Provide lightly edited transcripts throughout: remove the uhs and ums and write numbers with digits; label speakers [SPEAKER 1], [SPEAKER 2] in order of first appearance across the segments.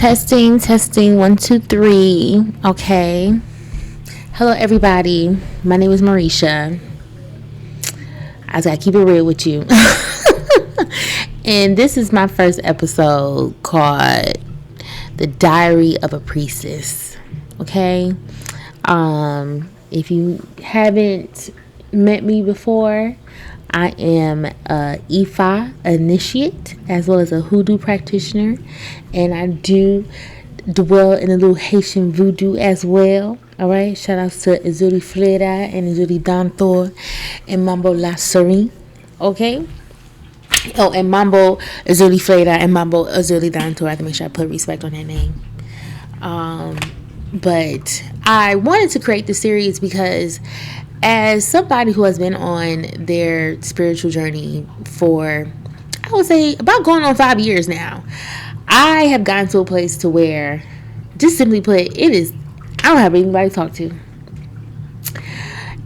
[SPEAKER 1] Testing, 1, 2, 3. Okay. Hello, everybody. My name is Marisha. I just gotta keep it real with you. And this is my first episode called The Diary of a Priestess. Okay. If you haven't met me before, I am a Ifa initiate as well as a hoodoo practitioner, and I do dwell in a little Haitian voodoo as well. All right, shout outs to Izuri Flera and Izuri Dantor and Mambo La Serene. Okay. Oh, and Mambo Izuri Flera and Mambo Izuri Dantor. I have to make sure I put respect on that name. But I wanted to create the series because as somebody who has been on their spiritual journey for, I would say, about going on 5 years now, I have gotten to a place to where, just simply put, I don't have anybody to talk to.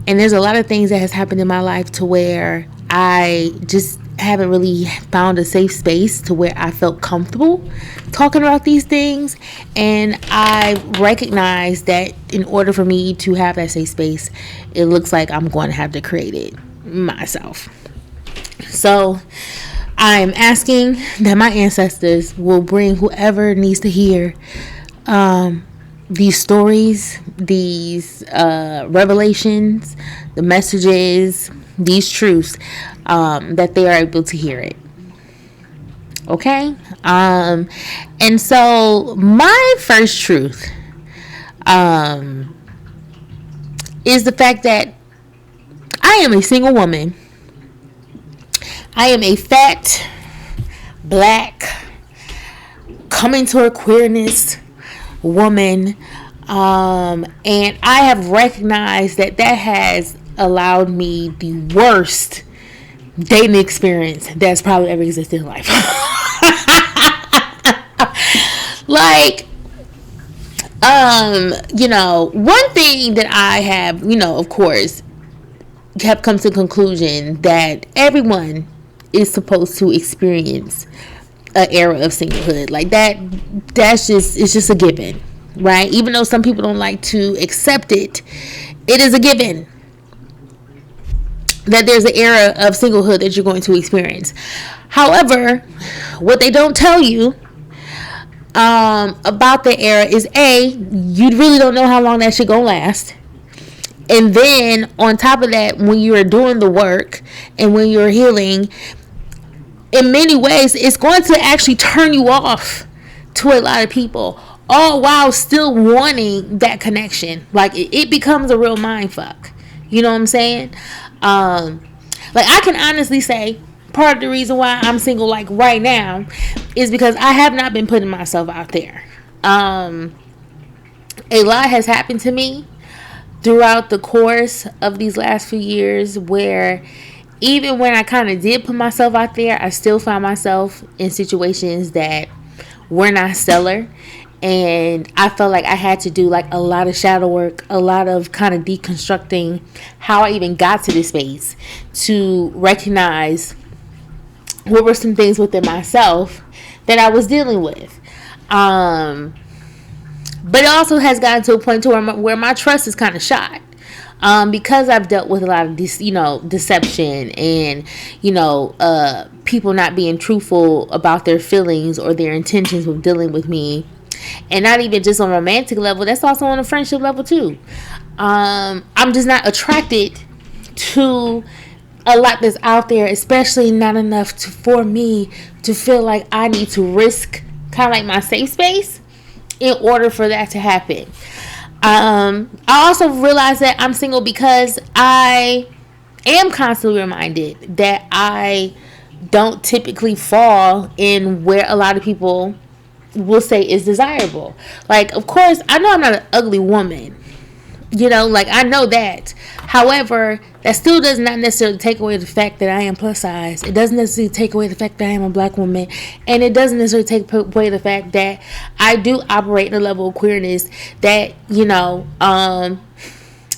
[SPEAKER 1] And there's a lot of things that has happened in my life to where I just haven't really found a safe space to where I felt comfortable talking about these things. And I recognize that in order for me to have that safe space, it looks like I'm going to have to create it myself. So I'm asking that my ancestors will bring whoever needs to hear these stories, these revelations, the messages, these truths, that they are able to hear it. Okay? And so my first truth is the fact that I am a single woman. I am a fat, black, coming to her queerness woman. And I have recognized that has allowed me the worst dating experience that's probably ever existed in life. Like, one thing that I have, of course, have come to the conclusion that everyone is supposed to experience an era of singlehood. Like it's just a given, right? Even though some people don't like to accept it, it is a given that there's an era of singlehood that you're going to experience. However, what they don't tell you about the era is you really don't know how long that shit gonna last. And then on top of that, when you're doing the work and when you're healing, in many ways, it's going to actually turn you off to a lot of people, all while still wanting that connection. Like it becomes a real mind fuck. You know what I'm saying? Like I can honestly say part of the reason why I'm single like right now is because I have not been putting myself out there. A lot has happened to me throughout the course of these last few years where even when I kind of did put myself out there, I still found myself in situations that were not stellar. And I felt like I had to do like a lot of shadow work, a lot of kind of deconstructing how I even got to this space to recognize what were some things within myself that I was dealing with. But it also has gotten to a point to where my trust is kind of shot. Because I've dealt with a lot of this, deception and, people not being truthful about their feelings or their intentions with dealing with me. And not even just on a romantic level, that's also on a friendship level too. I'm just not attracted to a lot that's out there, especially not enough for me to feel like I need to risk kind of like my safe space in order for that to happen. I also realize that I'm single because I am constantly reminded that I don't typically fall in where a lot of people will say is desirable. Like, of course, I know I'm not an ugly woman. I know that. However, that still does not necessarily take away the fact that I am plus size. It doesn't necessarily take away the fact that I am a black woman. And it doesn't necessarily take away the fact that I do operate in a level of queerness that,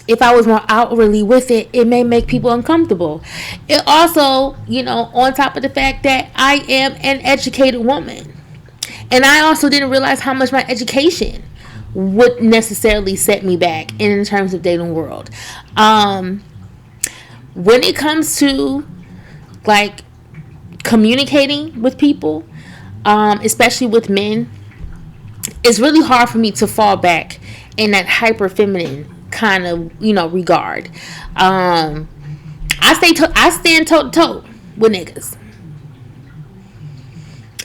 [SPEAKER 1] if I was more outwardly with it, it may make people uncomfortable. It also, on top of the fact that I am an educated woman. And I also didn't realize how much my education would necessarily set me back in terms of dating world. When it comes to like communicating with people, especially with men, it's really hard for me to fall back in that hyper feminine kind of, regard. I stand toe to toe with niggas,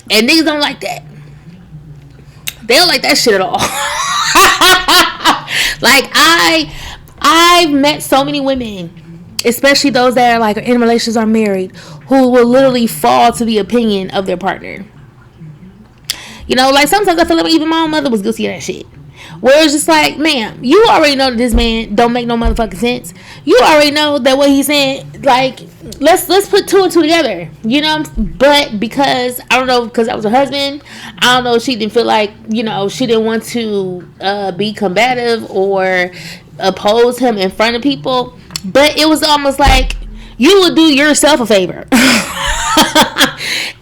[SPEAKER 1] and niggas don't like that. They don't like that shit at all. Like I've met so many women, especially those that are like in relationships or married, who will literally fall to the opinion of their partner. Like sometimes I feel like even my own mother was guilty of that shit. Where it's just like, ma'am, you already know that this man don't make no motherfucking sense. You already know that what he's saying, like, let's put two and two together, But because, I don't know, because I was her husband, I don't know, she didn't feel like, she didn't want to be combative or oppose him in front of people. But it was almost like, you would do yourself a favor.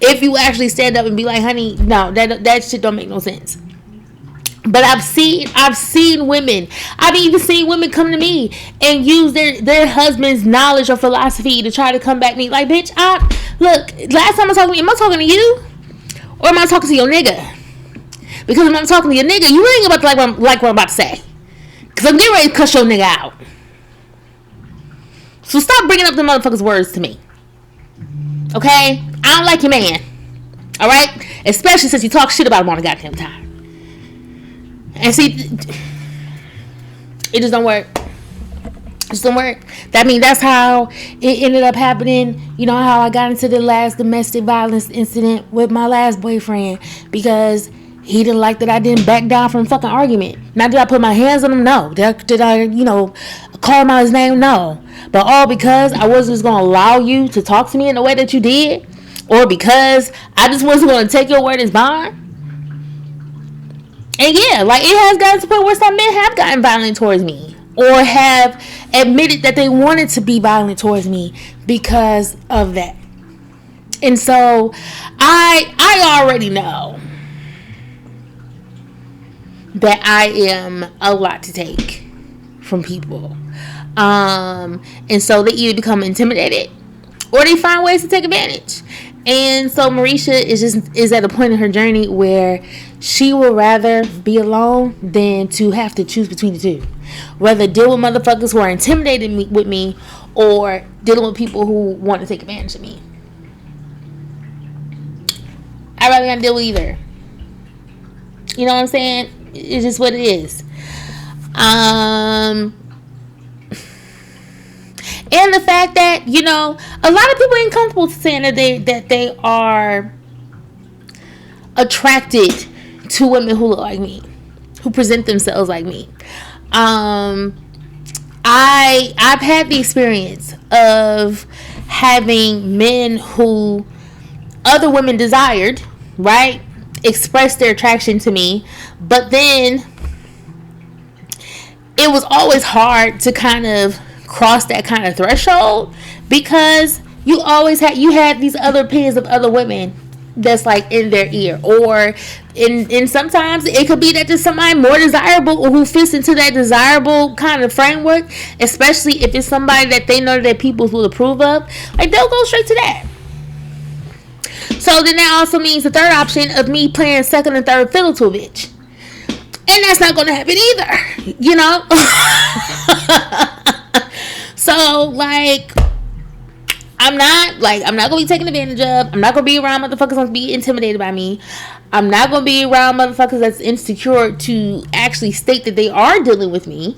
[SPEAKER 1] If you actually stand up and be like, honey, no, that shit don't make no sense. But I've seen women, I've even seen women come to me and use their husband's knowledge or philosophy to try to come back to me. Like, bitch, look, last time I talked to you, am I talking to you? Or am I talking to your nigga? Because if I'm talking to your nigga, you ain't about to like what I'm about to say. Because I'm getting ready to cuss your nigga out. So stop bringing up the motherfucker's words to me. Okay? I don't like your man. Alright? Especially since you talk shit about him all the goddamn time. And see, it just don't work. It just don't work. That's how it ended up happening. You know how I got into the last domestic violence incident with my last boyfriend, because he didn't like that I didn't back down from a fucking argument. Now, did I put my hands on him? No. Did I call him out his name? No. But all because I wasn't just going to allow you to talk to me in the way that you did, or because I just wasn't going to take your word as bond. And yeah, like, it has gotten to the point where some men have gotten violent towards me, or have admitted that they wanted to be violent towards me because of that. And so I already know that I am a lot to take from people. And so they either become intimidated or they find ways to take advantage. And so Marisha is at a point in her journey where she will rather be alone than to have to choose between the two. Whether deal with motherfuckers who are intimidated with me, or dealing with people who want to take advantage of me. I'd rather not deal with either. You know what I'm saying? It's just what it is. And the fact that, a lot of people ain't comfortable saying that they are attracted to women who look like me, who present themselves like me. I've had the experience of having men who other women desired, right, express their attraction to me, but then it was always hard to kind of cross that kind of threshold, because you had these other opinions of other women that's like in their ear, or in sometimes it could be that there's somebody more desirable or who fits into that desirable kind of framework, especially if it's somebody that they know that people will approve of. Like, they'll go straight to that. So then that also means the third option of me playing second and third fiddle to a bitch, and that's not going to happen either, So, like, I'm not going to be taken advantage of. I'm not going to be around motherfuckers that's be intimidated by me. I'm not going to be around motherfuckers that's insecure to actually state that they are dealing with me.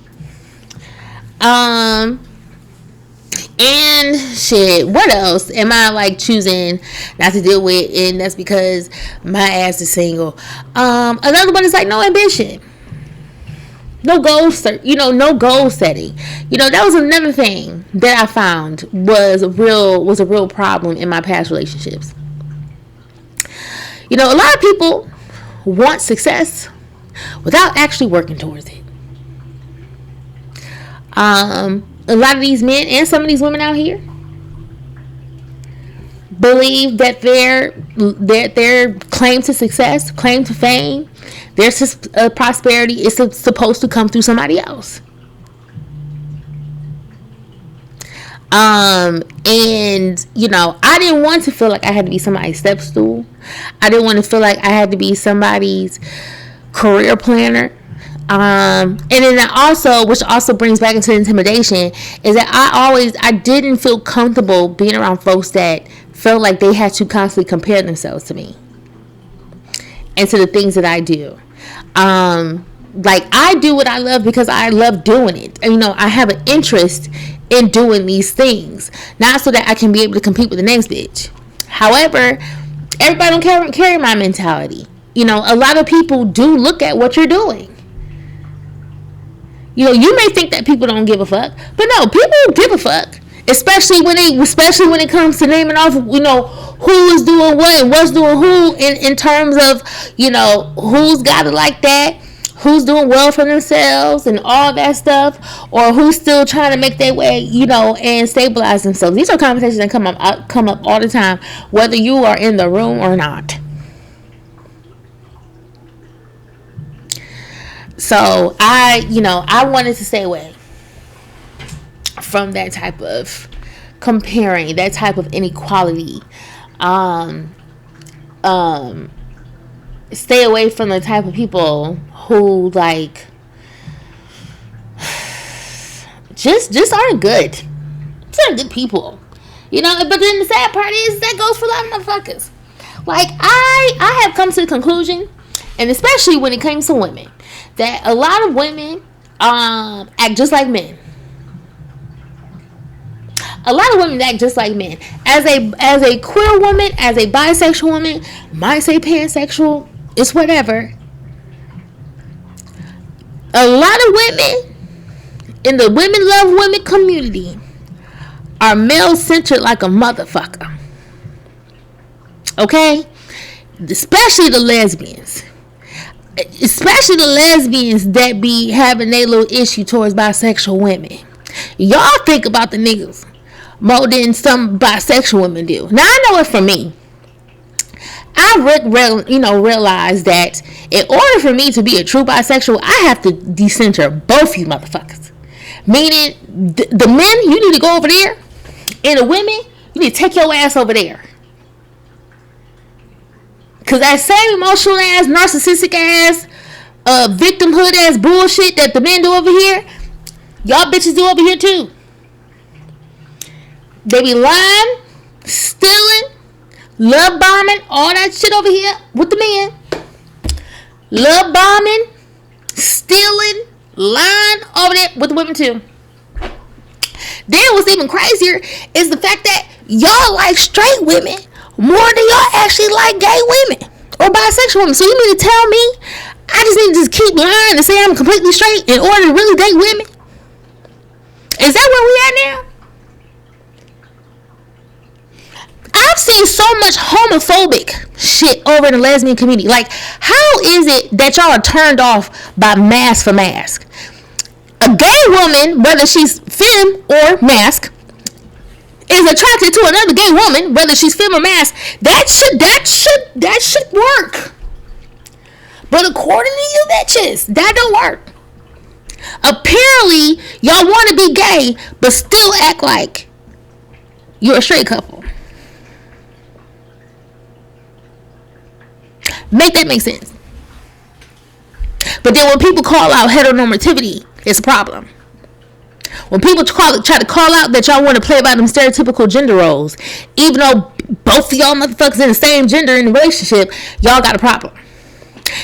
[SPEAKER 1] And shit, what else am I like choosing not to deal with? And that's because my ass is single. Another one is like no ambition. No goals, no goal setting. That was another thing that I found was a real problem in my past relationships. A lot of people want success without actually working towards it. A lot of these men and some of these women out here, believe that their claim to success, claim to fame, their prosperity is supposed to come through somebody else. And you know, I didn't want to feel like I had to be somebody's step stool. I didn't want to feel like I had to be somebody's career planner. And then that also, which also brings back into intimidation, is that I didn't feel comfortable being around folks that felt like they had to constantly compare themselves to me and to the things that I do. Like, I do what I love because I love doing it. And, you know, I have an interest in doing these things, not so that I can be able to compete with the next bitch. However, everybody don't carry my mentality. You know, a lot of people do look at what you're doing. You know, you may think that people don't give a fuck, but no, people give a fuck. Especially when it comes to naming off, you know, who is doing what and what's doing who in terms of, you know, who's got it like that, who's doing well for themselves and all that stuff, or who's still trying to make their way, you know, and stabilize themselves. These are conversations that come up all the time, whether you are in the room or not. So I wanted to stay away from that type of comparing, that type of inequality. Stay away from the type of people who like just aren't good. Just aren't good people. You know, but then the sad part is that goes for a lot of motherfuckers. Like I have come to the conclusion, and especially when it comes to women, that a lot of women act just like men. A lot of women act just like men. As a queer woman, as a bisexual woman, might say pansexual, it's whatever. A lot of women in the women love women community are male-centered like a motherfucker. Okay? Especially the lesbians. Especially the lesbians that be having their little issue towards bisexual women. Y'all think about the niggas more than some bisexual women do. Now, I know it for me. I realize that in order for me to be a true bisexual, I have to decenter both you motherfuckers. Meaning, the men, you need to go over there, and the women, you need to take your ass over there. Because that same emotional ass, narcissistic ass, victimhood ass bullshit that the men do over here, y'all bitches do over here too. They be lying, stealing, love bombing, all that shit over here with the men. Love bombing, stealing, lying over there with the women too. Then what's even crazier is the fact that y'all like straight women more than y'all actually like gay women or bisexual women. So you mean to tell me I just need to just keep lying and say I'm completely straight in order to really date women? Is that where we at now? I've seen so much homophobic shit over in the lesbian community. Like, how is it that y'all are turned off by mask for mask? A gay woman, whether she's femme or mask, is attracted to another gay woman, whether she's femme or mask. That should work. But according to you bitches, that don't work. Apparently, y'all want to be gay, but still act like you're a straight couple. Make that make sense. But then when people call out heteronormativity, it's a problem. When people try to call out that y'all want to play by them stereotypical gender roles, even though both of y'all motherfuckers in the same gender in the relationship, y'all got a problem.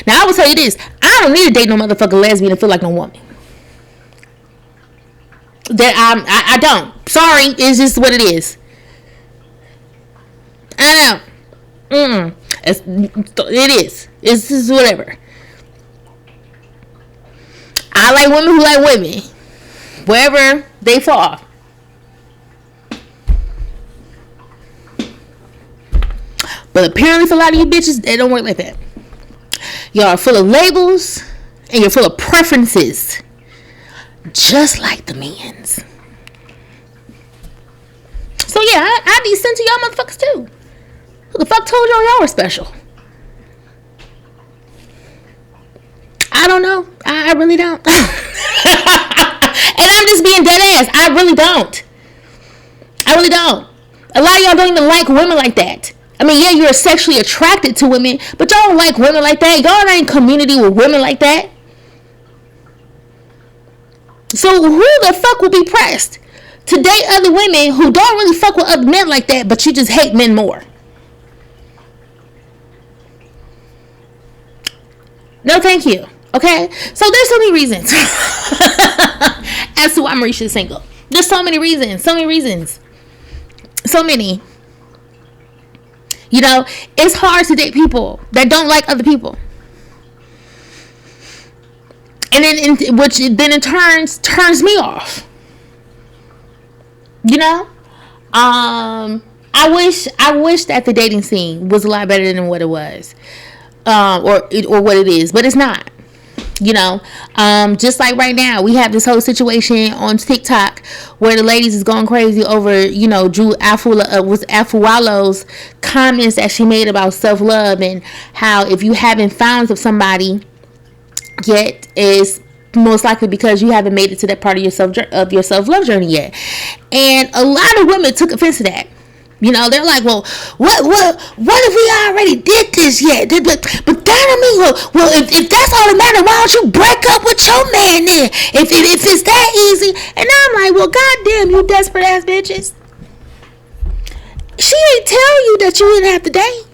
[SPEAKER 1] Now I will tell you this: I don't need to date no motherfucking lesbian to feel like no woman. I don't. Sorry, it's just what it is. I know. It is. It's just whatever. I like women who like women, wherever they fall. But apparently for a lot of you bitches, they don't work like that. Y'all are full of labels and you're full of preferences, just like the men's. So yeah, I decent to y'all motherfuckers too. Who the fuck told y'all were special? I don't know. I really don't. And I'm just being dead ass. I really don't. A lot of y'all don't even like women like that. I mean, yeah, you're sexually attracted to women, but y'all don't like women like that. Y'all ain't in community with women like that. So who the fuck will be pressed to date other women who don't really fuck with other men like that, but you just hate men more? No, thank you. Okay? So there's so many reasons as to why Marisha is single. There's so many reasons. So many. You know, it's hard to date people that don't like other people. And then, which then in turns me off. You know? I wish that the dating scene was a lot better than what it was. Or what it is. But it's not. You know, just like right now, we have this whole situation on TikTok where the ladies is going crazy over, you know, Drew Afualo's comments that she made about self-love and how if you haven't found somebody yet, is most likely because you haven't made it to that part of your self-love journey yet. And a lot of women took offense to that. You know, they're like, well, what if we already did this yet? But that don't mean, well, if that's all that matters, why don't you break up with your man then? If it's that easy. And now I'm like, well, goddamn, you desperate ass bitches. She ain't tell you that you didn't have to date.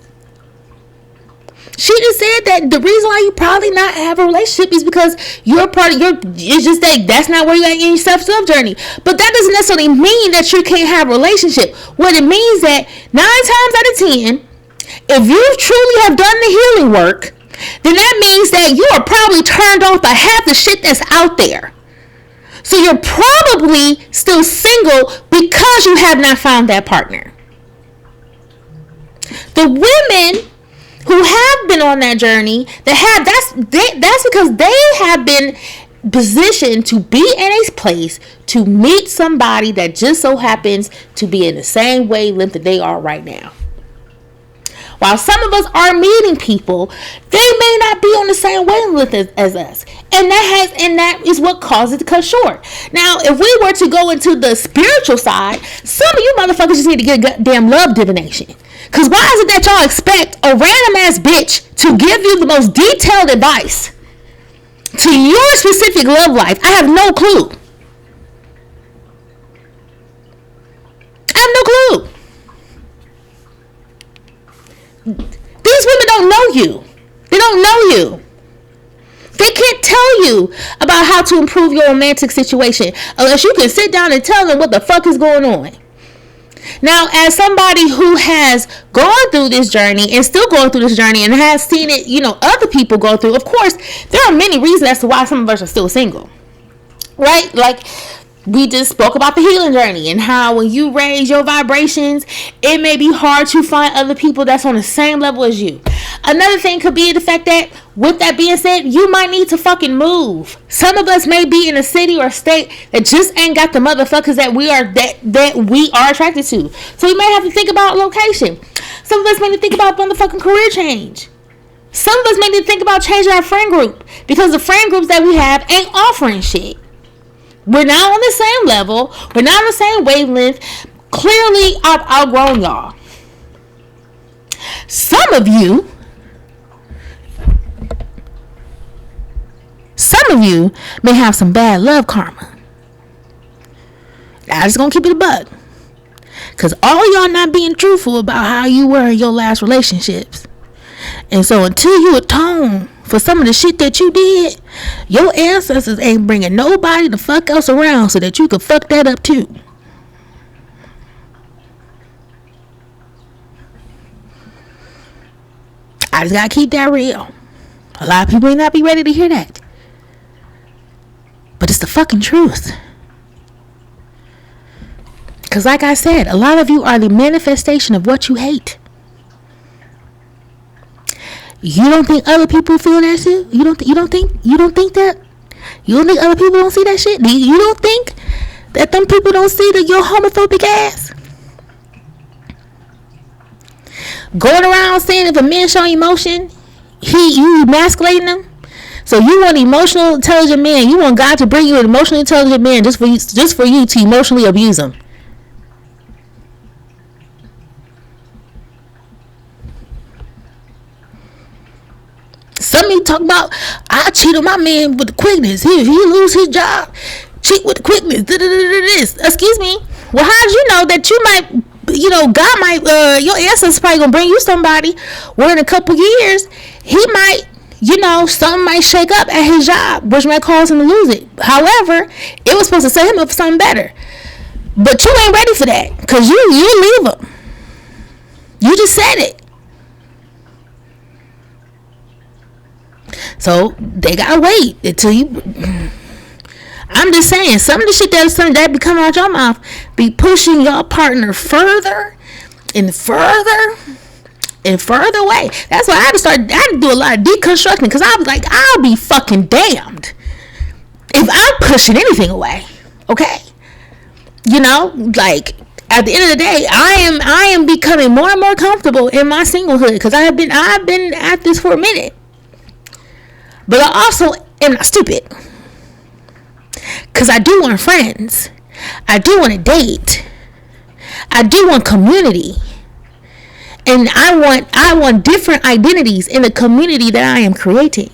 [SPEAKER 1] She just said that the reason why you probably not have a relationship is because you're part of it's just that's not where you at in your self-love journey. But that doesn't necessarily mean that you can't have a relationship. What it means that 9 times out of 10, if you truly have done the healing work, then that means that you are probably turned off by half the shit that's out there. So you're probably still single because you have not found that partner. The women who have been on that journey, that's because they have been positioned to be in a place to meet somebody that just so happens to be in the same wavelength that they are right now. While some of us are meeting people, they may not be on the same wavelength as us. And that is what causes it to cut short. Now, if we were to go into the spiritual side, some of you motherfuckers just need to get a goddamn love divination. Because why is it that y'all expect a random ass bitch to give you the most detailed advice to your specific love life? I have no clue. These women don't know you. They don't know you. They can't tell you about how to improve your romantic situation unless you can sit down and tell them what the fuck is going on. Now, as somebody who has gone through this journey and still going through this journey and has seen it, you know, other people go through, of course, there are many reasons as to why some of us are still single, right? Like, we just spoke about the healing journey and how when you raise your vibrations, it may be hard to find other people that's on the same level as you. Another thing could be the fact that, with that being said, you might need to fucking move. Some of us may be in a city or state that just ain't got the motherfuckers that we are attracted to. So we may have to think about location. Some of us may need to think about motherfucking career change. Some of us may need to think about changing our friend group because the friend groups that we have ain't offering shit. We're not on the same level. We're not on the same wavelength. Clearly, I've outgrown y'all. Some of you may have some bad love karma. I'm just gonna keep it a buck. Because all y'all not being truthful about how you were in your last relationships. And so until you atone for some of the shit that you did, your ancestors ain't bringing nobody the fuck else around so that you can fuck that up too. I just gotta keep that real. A lot of people may not be ready to hear that, but it's the fucking truth. Because like I said, a lot of you are the manifestation of what you hate. You don't think other people feel that shit? You don't think that? You don't think other people don't see that shit? You don't think that them people don't see your homophobic ass? Going around saying if a man showing emotion, you emasculating him. So you want an emotional intelligent man. You want God to bring you an emotionally intelligent man just for you to emotionally abuse him. Some of you talk about, I cheat on my man with the quickness. If he lose his job, cheat with the quickness. Excuse me. Well, how did you know that you might, God might, your ancestors probably gonna bring you somebody where in a couple years he might, something might shake up at his job, which might cause him to lose it. However, it was supposed to set him up for something better. But you ain't ready for that, because you leave him. You just said it. So they gotta wait until you. I'm just saying, some of the shit that be coming out your mouth be pushing your partner further and further and further away. That's why I had to do a lot of deconstructing, because I was like, I'll be fucking damned if I'm pushing anything away. Okay, like at the end of the day, I am becoming more and more comfortable in my singlehood, because I've been at this for a minute. But I also am not stupid, because I do want friends. I do want a date. I do want community. And I want different identities in the community that I am creating.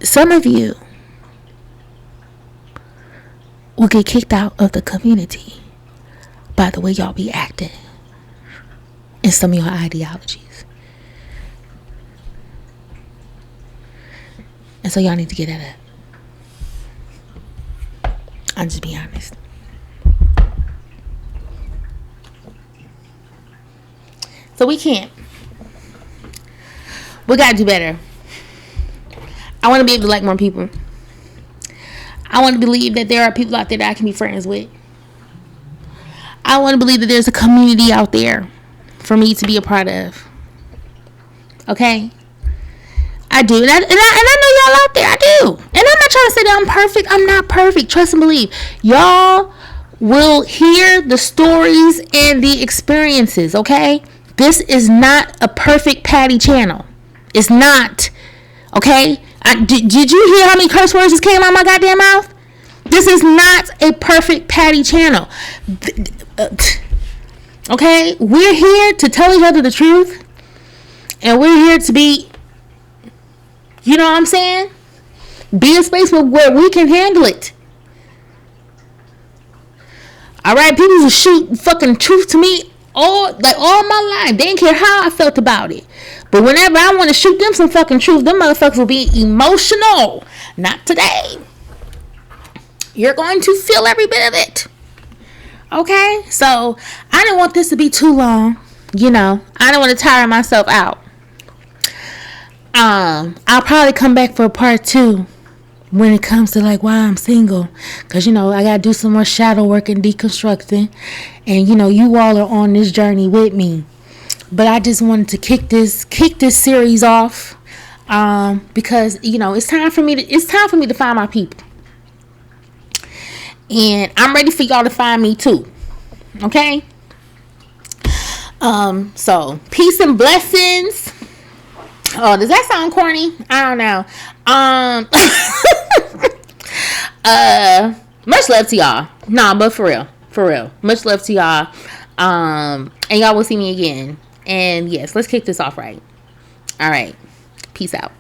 [SPEAKER 1] Some of you will get kicked out of the community by the way y'all be acting and some of your ideologies. And so y'all need to get that up. I'm just being honest. So we can't. We gotta do better. I want to be able to like more people. I want to believe that there are people out there that I can be friends with. I want to believe that there's a community out there for me to be a part of. Okay? I do. And I know y'all out there. I do. And I'm not trying to say that I'm perfect. I'm not perfect. Trust and believe. Y'all will hear the stories and the experiences, okay? This is not a perfect Patty channel. It's not. Okay? Did you hear how many curse words just came out of my goddamn mouth? This is not a perfect Patty channel. Okay? We're here to tell each other the truth. And we're here to be, you know what I'm saying? Be a space where we can handle it. Alright? People who shoot fucking truth to me all my life. They didn't care how I felt about it. But whenever I want to shoot them some fucking truth, them motherfuckers will be emotional. Not today. You're going to feel every bit of it. Okay? So, I didn't want this to be too long. I didn't want to tire myself out. I'll probably come back for a part 2 when it comes to like why I'm single. Because, I got to do some more shadow work and deconstructing. And, you all are on this journey with me. But I just wanted to kick this series off. Because, it's time for me to find my people. And I'm ready for y'all to find me too. Okay? So peace and blessings. Oh, does that sound corny? I don't know. Much love to y'all. Nah, but for real. Much love to y'all. And y'all will see me again. And yes, let's kick this off right. All right. Peace out.